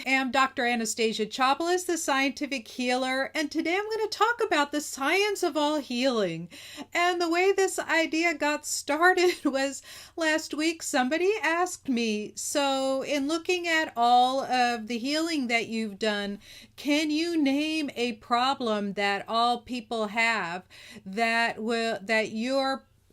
am Dr. Anastasia Chopelas, the scientific healer, and today I'm going to talk about the science of all healing. And the way this idea got started was last week somebody asked me, so in looking at all of the healing that you've done, can you name a problem that all people have that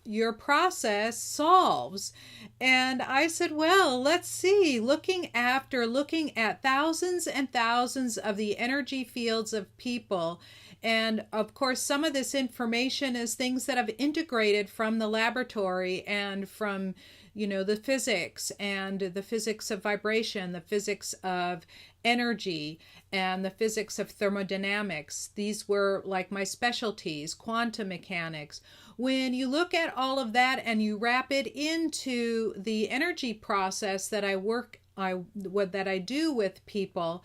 your process solves? And I said, well, let's see. Looking at thousands and thousands of the energy fields of people, and of course, some of this information is things that I've integrated from the laboratory and from, the physics and the physics of vibration, the physics of energy, and the physics of thermodynamics. These were like my specialties, quantum mechanics. When you look at all of that and you wrap it into the energy process that I do with people,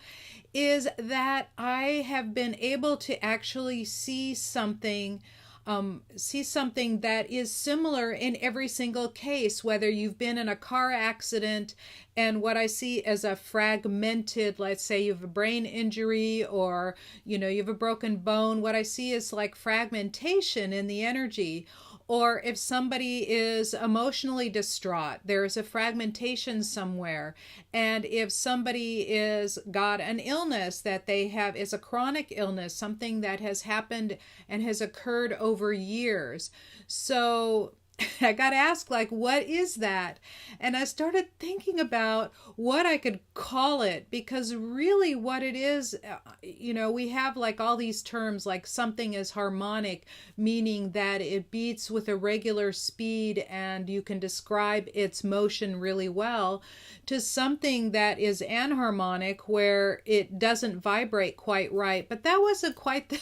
is that I have been able to actually see something that is similar in every single case, whether you've been in a car accident and what I see as a fragmented, let's say you have a brain injury or, you have a broken bone, what I see is like fragmentation in the energy. Or if somebody is emotionally distraught, there's a fragmentation somewhere. And if somebody is got an illness that they have is a chronic illness, something that has happened and has occurred over years. So I got asked, what is that? And I started thinking about what I could call it, because really what it is, we have all these terms, like something is harmonic, meaning that it beats with a regular speed and you can describe its motion really well, to something that is anharmonic, where it doesn't vibrate quite right. But that wasn't quite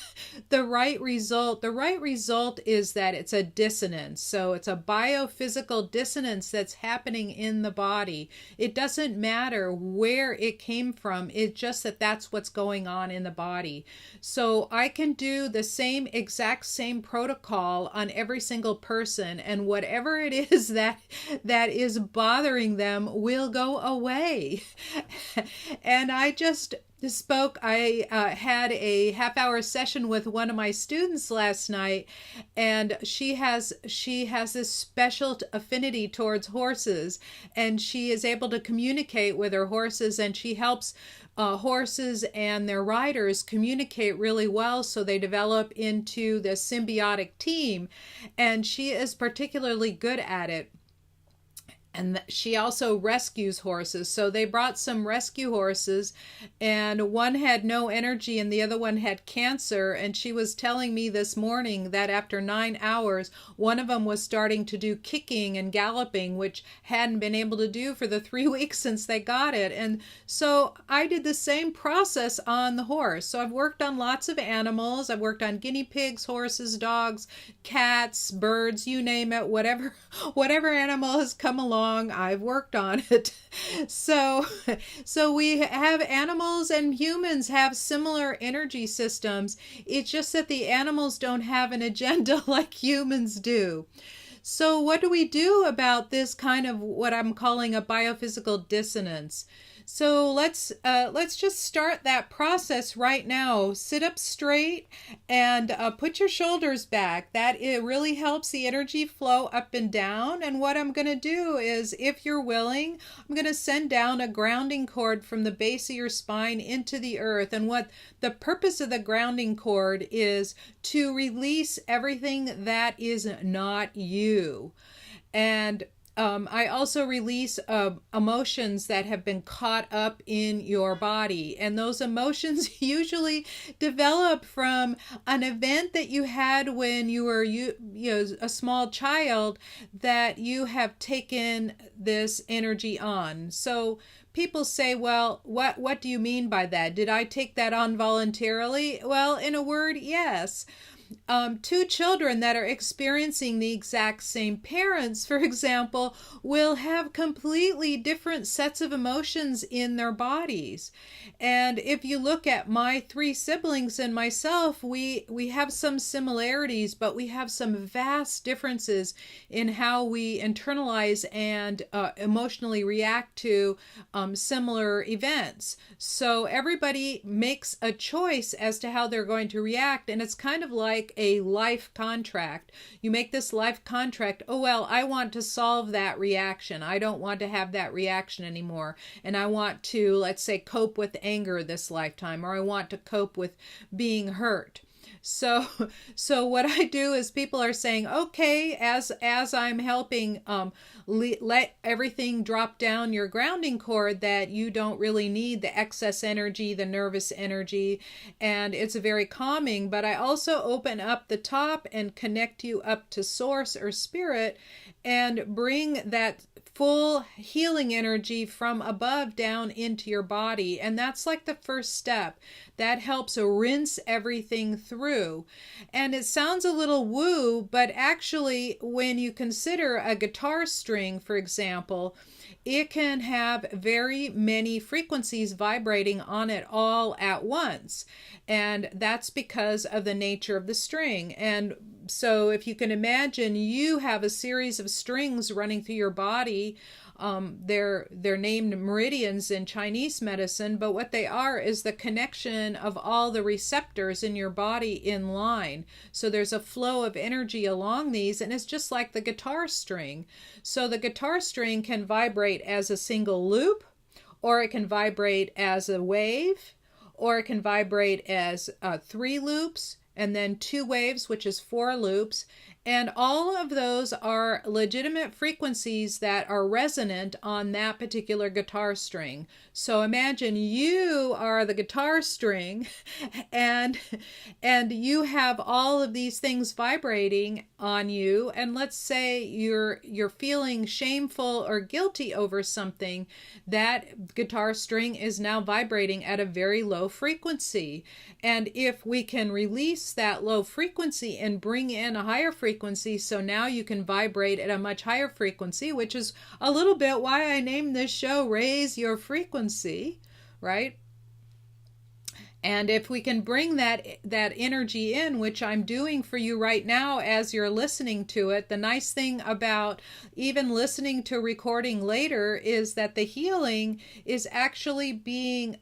the right result. The right result is that it's a dissonance. So it's a biophysical dissonance that's happening in the body. It doesn't matter where it came from. It's just that that's what's going on in the body. So I can do the exact same protocol on every single person, and whatever it is that is bothering them will go away. And I just spoke. I had a half-hour session with one of my students last night, and she has this special affinity towards horses, and she is able to communicate with her horses, and she helps horses and their riders communicate really well, so they develop into this symbiotic team, and she is particularly good at it. And she also rescues horses. So they brought some rescue horses, and one had no energy and the other one had cancer. And she was telling me this morning that after 9 hours, one of them was starting to do kicking and galloping, which hadn't been able to do for the 3 weeks since they got it. And so I did the same process on the horse. So I've worked on lots of animals. I've worked on guinea pigs, horses, dogs, cats, birds, you name it, whatever animal has come along, I've worked on it. So we have animals and humans have similar energy systems. It's just that the animals don't have an agenda like humans do. So what do we do about this kind of what I'm calling a biophysical dissonance? So let's just start that process right now. Sit up straight and put your shoulders back. It really helps the energy flow up and down. And what I'm going to do is, if you're willing, I'm going to send down a grounding cord from the base of your spine into the earth. And what the purpose of the grounding cord is to release everything that is not you. And I also release emotions that have been caught up in your body. And those emotions usually develop from an event that you had when you were a small child, that you have taken this energy on. So people say, well, what do you mean by that? Did I take that on voluntarily? Well, in a word, yes. two children that are experiencing the exact same parents, for example, will have completely different sets of emotions in their bodies. And if you look at my three siblings and myself, we have some similarities, but we have some vast differences in how we internalize and emotionally react to similar events. So everybody makes a choice as to how they're going to react, and it's kind of like a life contract. You make this life contract. Oh, well, I want to solve that reaction. I don't want to have that reaction anymore. And I want to, let's say, cope with anger this lifetime, or I want to cope with being hurt. So what I do is people are saying, okay, as I'm helping let everything drop down your grounding cord, that you don't really need the excess energy, the nervous energy, and it's very calming. But I also open up the top and connect you up to source or spirit and bring that full healing energy from above down into your body. And that's like the first step. That helps rinse everything through. And it sounds a little woo, but actually when you consider a guitar string, for example, it can have very many frequencies vibrating on it all at once. And that's because of the nature of the string. And so if you can imagine, you have a series of strings running through your body. They're named meridians in Chinese medicine, but what they are is the connection of all the receptors in your body in line. So there's a flow of energy along these, and it's just like the guitar string. So the guitar string can vibrate as a single loop, or it can vibrate as a wave, or it can vibrate as 3 loops, and then 2 waves, which is 4 loops. And all of those are legitimate frequencies that are resonant on that particular guitar string. So imagine you are the guitar string and you have all of these things vibrating on you. And let's say you're feeling shameful or guilty over something. That guitar string is now vibrating at a very low frequency. And if we can release that low frequency and bring in a higher frequency, so now you can vibrate at a much higher frequency, which is a little bit why I named this show Raise Your Frequency, right? And if we can bring that energy in, which I'm doing for you right now as you're listening to it, the nice thing about even listening to a recording later is that the healing is actually being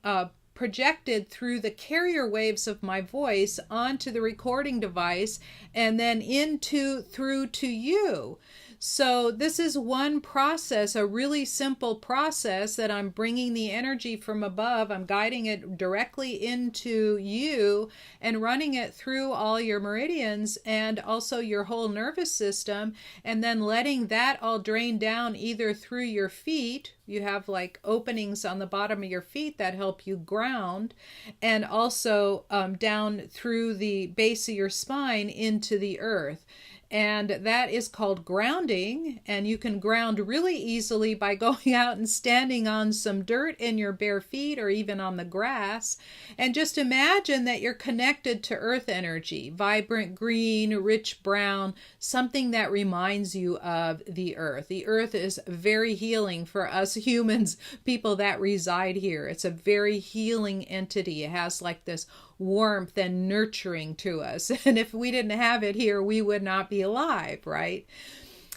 projected through the carrier waves of my voice onto the recording device and then through to you. So this is one process, a really simple process that I'm bringing the energy from above. I'm guiding it directly into you and running it through all your meridians and also your whole nervous system, and then letting that all drain down either through your feet. You have like openings on the bottom of your feet that help you ground, and also down through the base of your spine into the earth. And that is called grounding, and you can ground really easily by going out and standing on some dirt in your bare feet or even on the grass, and just imagine that you're connected to earth energy, vibrant green, rich brown, something that reminds you of the earth. The earth is very healing for us humans, people that reside here. It's a very healing entity. It has like this warmth and nurturing to us. And if we didn't have it here, we would not be alive, right?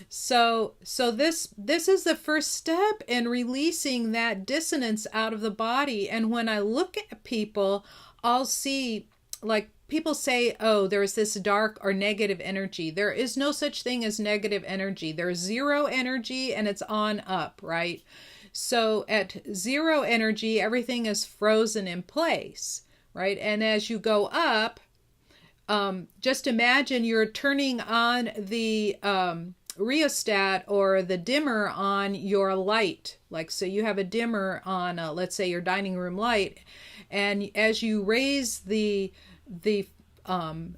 So this is the first step in releasing that dissonance out of the body. And when I look at people, I'll see, like, people say, oh, there's this dark or negative energy. There is no such thing as negative energy. There's zero energy and it's on up, right? So at zero energy, everything is frozen in place. Right? And as you go up, just imagine you're turning on the rheostat or the dimmer on your light. Like, so you have a dimmer on, let's say, your dining room light. And as you raise the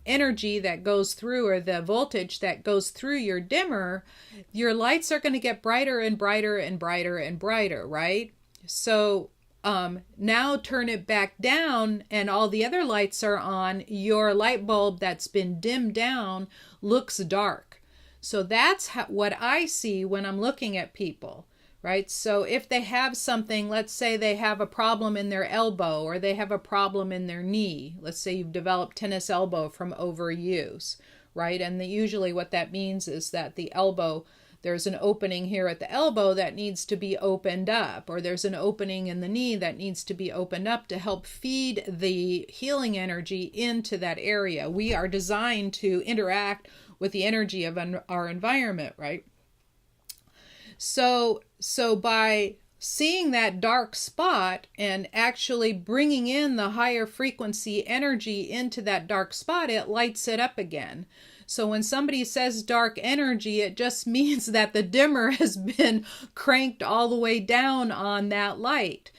energy that goes through, or the voltage that goes through your dimmer, your lights are going to get brighter and brighter and brighter and brighter, right? So now turn it back down and all the other lights are on, your light bulb that's been dimmed down looks dark. So that's what I see when I'm looking at people, right? So if they have something, let's say they have a problem in their elbow or they have a problem in their knee. Let's say you've developed tennis elbow from overuse, right? And usually what that means is that the elbow, there's an opening here at the elbow that needs to be opened up, or there's an opening in the knee that needs to be opened up to help feed the healing energy into that area. We are designed to interact with the energy of our environment, right? So by seeing that dark spot and actually bringing in the higher frequency energy into that dark spot, it lights it up again. So when somebody says dark energy, it just means that the dimmer has been cranked all the way down on that light.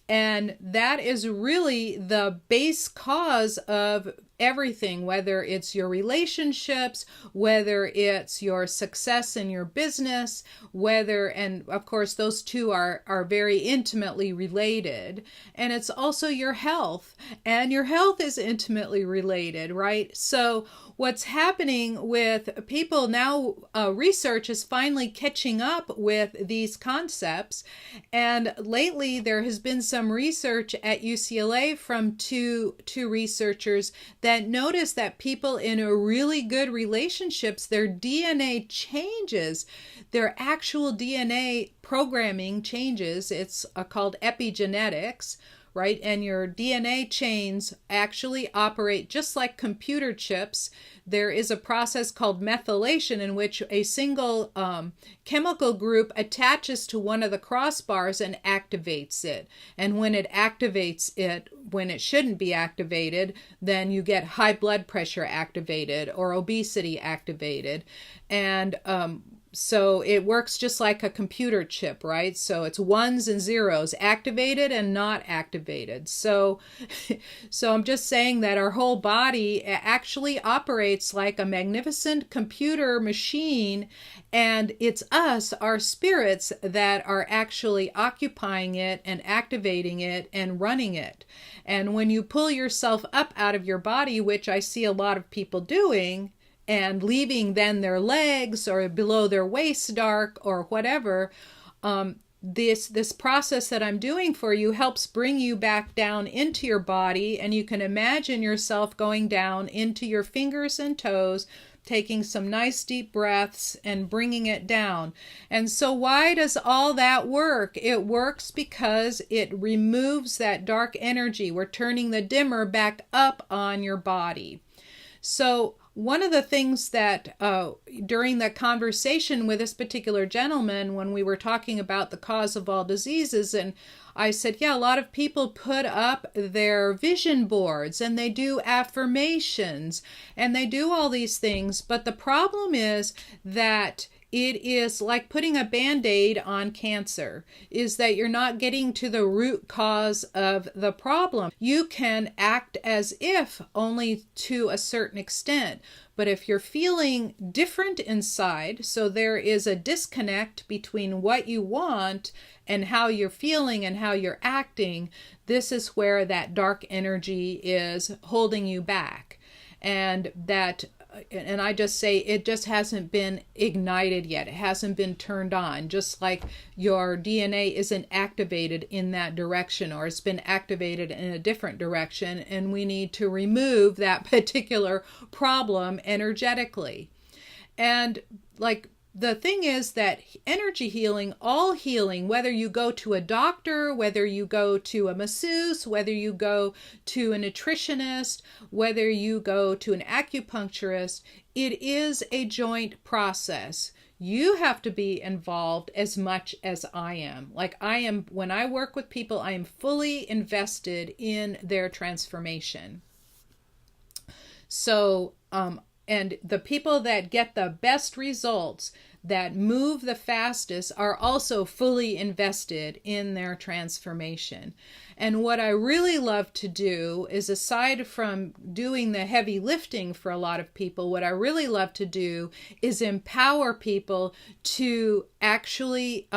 And that is really the base cause of everything, whether it's your relationships, whether it's your success in your business, and of course those two are very intimately related. And it's also your health, and your health is intimately related, right? So what's happening with people now, research is finally catching up with these concepts. And lately there has been some research at UCLA from two researchers that noticed that people in a really good relationships, their DNA changes, their actual DNA programming changes. It's called epigenetics, right? And your DNA chains actually operate just like computer chips. There is a process called methylation in which a single chemical group attaches to one of the crossbars and activates it. And when it activates it, when it shouldn't be activated, then you get high blood pressure activated or obesity activated. And so it works just like a computer chip, right? So it's ones and zeros, activated and not activated. So I'm just saying that our whole body actually operates like a magnificent computer machine, and it's us, our spirits, that are actually occupying it and activating it and running it. And when you pull yourself up out of your body, which I see a lot of people doing, and leaving then their legs or below their waist dark or whatever, this process that I'm doing for you helps bring you back down into your body. And you can imagine yourself going down into your fingers and toes, taking some nice deep breaths and bringing it down. And so why does all that work? It works because it removes that dark energy. We're turning the dimmer back up on your body. So one of the things that during the conversation with this particular gentleman, when we were talking about the cause of all diseases, and I said, yeah, a lot of people put up their vision boards and they do affirmations and they do all these things. But the problem is that it is like putting a Band-Aid on cancer, is that you're not getting to the root cause of the problem. You can act as if only to a certain extent. But if you're feeling different inside, so there is a disconnect between what you want and how you're feeling and how you're acting, this is where that dark energy is holding you back. And I just say it just hasn't been ignited yet. It hasn't been turned on, just like your DNA isn't activated in that direction, or it's been activated in a different direction, and we need to remove that particular problem energetically. And like the thing is that energy healing, all healing, whether you go to a doctor, whether you go to a masseuse, whether you go to a nutritionist, whether you go to an acupuncturist, it is a joint process. You have to be involved as much as I am. Like I am, when I work with people, I am fully invested in their transformation. So, and the people that get the best results, that move the fastest, are also fully invested in their transformation. And what I really love to do is, aside from doing the heavy lifting for a lot of people, what I really love to do is empower people to actually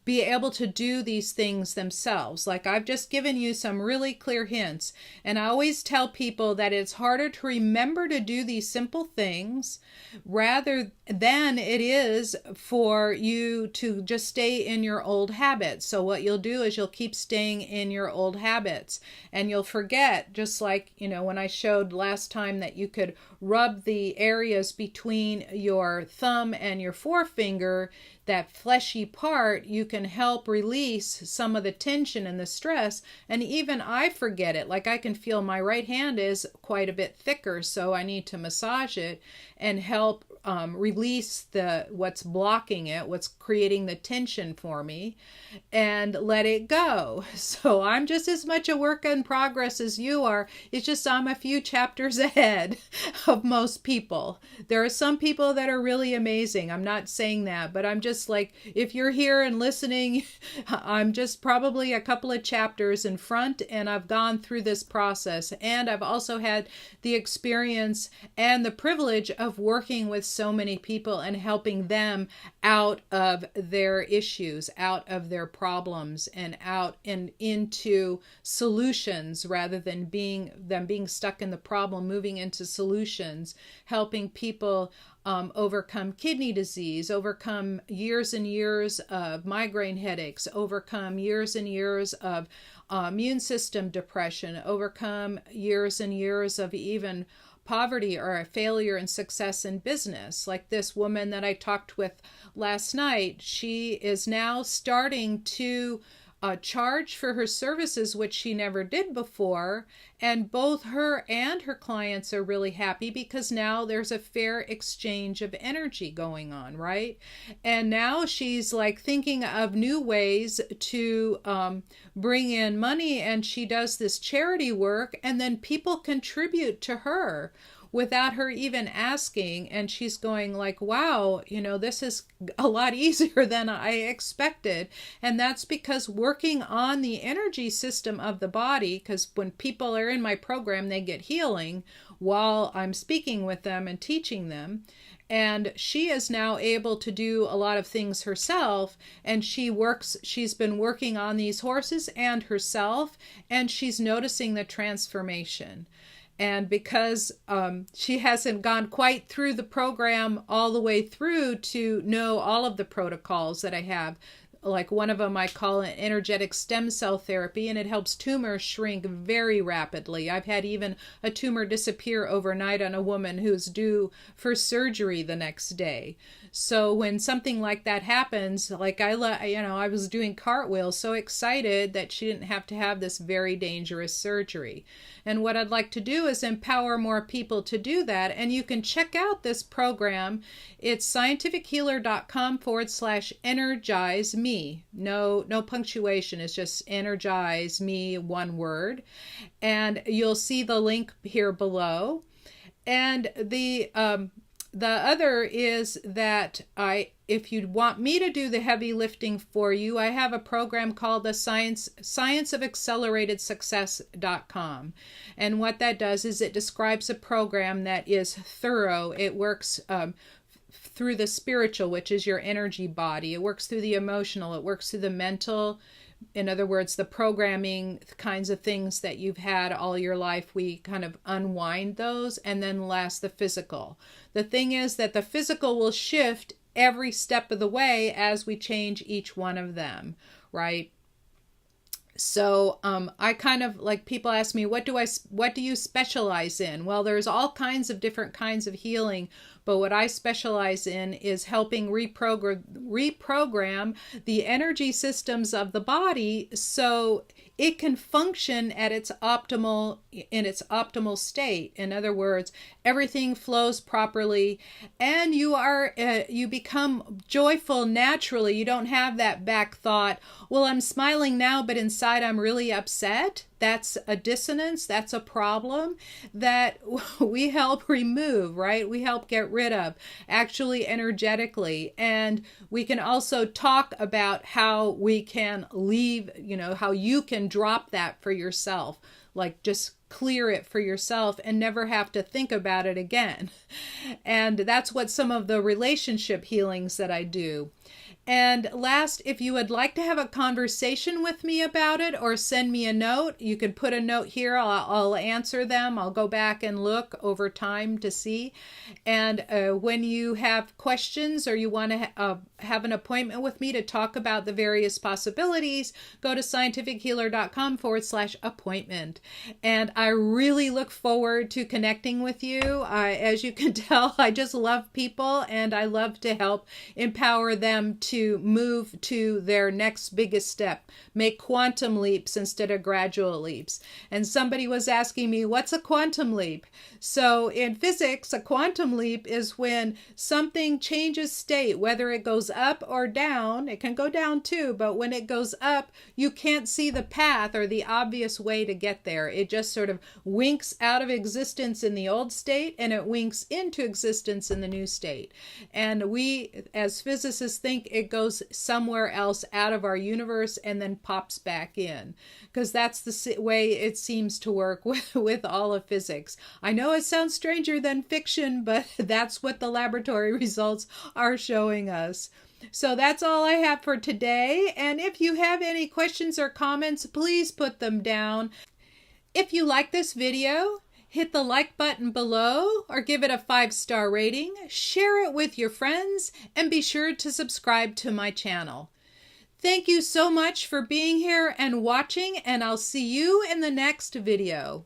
be able to do these things themselves. Like, I've just given you some really clear hints. And I always tell people that it's harder to remember to do these simple things rather than it is for you to just stay in your old habits. So what you'll do is you'll keep staying in your old habits, and you'll forget, just like, when I showed last time that you could rub the areas between your thumb and your forefinger, that fleshy part, you can help release some of the tension and the stress. And even I forget it. Like, I can feel my right hand is quite a bit thicker, so I need to massage it and help release what's blocking it, what's creating the tension for me, and let it go. So I'm just as much a work in progress as you are. It's just I'm a few chapters ahead of most people. There are some people that are really amazing. I'm not saying that, but I'm just like, if you're here and listening, I'm just probably a couple of chapters in front, and I've gone through this process. And I've also had the experience and the privilege of working with so many people and helping them out of their issues, out of their problems, and out and into solutions, rather than being stuck in the problem, moving into solutions, helping people overcome kidney disease, overcome years and years of migraine headaches, overcome years and years of immune system depression, overcome years and years of even poverty or a failure and success in business. Like this woman that I talked with last night, she is now starting to charge for her services, which she never did before. And both her and her clients are really happy because now there's a fair exchange of energy going on, right? And now she's like thinking of new ways to bring in money, and she does this charity work, and then people contribute to her without her even asking. And she's going like, wow, this is a lot easier than I expected. And that's because working on the energy system of the body, because when people are in my program, they get healing while I'm speaking with them and teaching them. And she is now able to do a lot of things herself, and she's been working on these horses and herself, and she's noticing the transformation. And because she hasn't gone quite through the program all the way through to know all of the protocols that I have, like one of them I call an energetic stem cell therapy, and it helps tumors shrink very rapidly. I've had even a tumor disappear overnight on a woman who's due for surgery the next day. So when something like that happens, like I was doing cartwheels, so excited that she didn't have to have this very dangerous surgery. And what I'd like to do is empower more people to do that. And you can check out this program. It's scientifichealer.com/energize me. No punctuation. It's just energize me, one word. And you'll see the link here below. And the other is that if you want me to do the heavy lifting for you, I have a program called the Science of Accelerated Success.com. And what that does is it describes a program that is thorough. It works through the spiritual, which is your energy body. It works through the emotional. It works through the mental. In other words, the programming kinds of things that you've had all your life, we kind of unwind those. And then last, the physical. The thing is that the physical will shift every step of the way as we change each one of them, right? So I kind of, like, people ask me, what do you specialize in? Well, there's all kinds of different kinds of healing, but what I specialize in is helping reprogram the energy systems of the body so it can function in its optimal state. In other words, everything flows properly, and you become joyful naturally. You don't have that back thought, well, I'm smiling now, but inside I'm really upset. that's a dissonance, that's a problem that we help remove, right? We help get rid of, actually energetically. And we can also talk about how we can leave, how you can drop that for yourself, like just clear it for yourself and never have to think about it again. And that's what some of the relationship healings that I do. And last, if you would like to have a conversation with me about it or send me a note, you can put a note here. I'll answer them. I'll go back and look over time to see. And when you have questions or you want to have an appointment with me to talk about the various possibilities, go to scientifichealer.com/appointment. And I really look forward to connecting with you. As you can tell, I just love people and I love to help empower them to move to their next biggest step, make quantum leaps instead of gradual leaps. And somebody was asking me, what's a quantum leap? So in physics, a quantum leap is when something changes state, whether it goes up or down. It can go down too, but when it goes up, you can't see the path or the obvious way to get there. It just sort of winks out of existence in the old state and it winks into existence in the new state. And we, as physicists, think it goes somewhere else out of our universe and then pops back in, because that's the way it seems to work with all of physics. I know it sounds stranger than fiction, but that's what the laboratory results are showing us. So that's all I have for today. And if you have any questions or comments, please put them down. If you like this video, hit the like button below or give it a 5-star rating, share it with your friends, and be sure to subscribe to my channel. Thank you so much for being here and watching, and I'll see you in the next video.